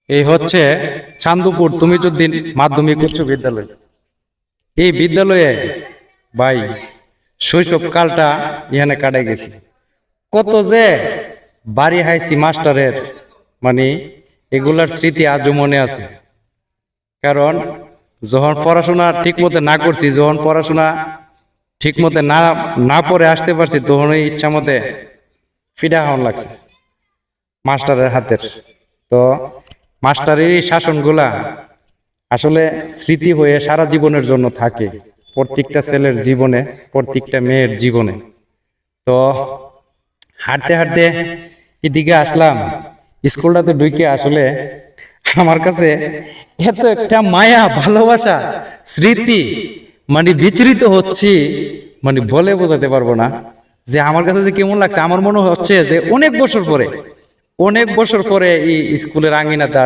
এই হচ্ছে চান্দপুর তুমিজুদ্দিন মাধ্যমিক উচ্চ বিদ্যালয়। এই বিদ্যালয়ে ভাই শৈশবকালটা এখানে কাটে গেছি। কত যে বাড়ি হাইছি মাস্টারের, মানে এগুলার স্মৃতি আজও মনে আছে। কারণ যখন পড়াশোনা ঠিক মতো না করছি, যখন পড়াশোনা ঠিক মতো না না পড়ে আসতে পারছি, তখন ওই ইচ্ছা মতে ফিডা হওয়ার লাগছে মাস্টারের হাতের। তো মাস্টারের এই শাসনগুলা আসলে স্মৃতি হয়ে সারা জীবনের জন্য থাকে, প্রত্যেকটা ছেলের জীবনে, প্রত্যেকটা মেয়ের জীবনে। তো হাঁটতে হাঁটতে এদিকে আসলাম, স্কুলটাতে ঢুকে আসলে আমার কাছে এত একটা মায়া, ভালোবাসা, স্মৃতি মানে বিচরিত হচ্ছি, মানে বলে বোঝাতে পারবো না যে আমার কাছে যে কেমন লাগছে। আমার মনে হচ্ছে যে অনেক বছর পরে এই স্কুলের আঙ্গিনাতে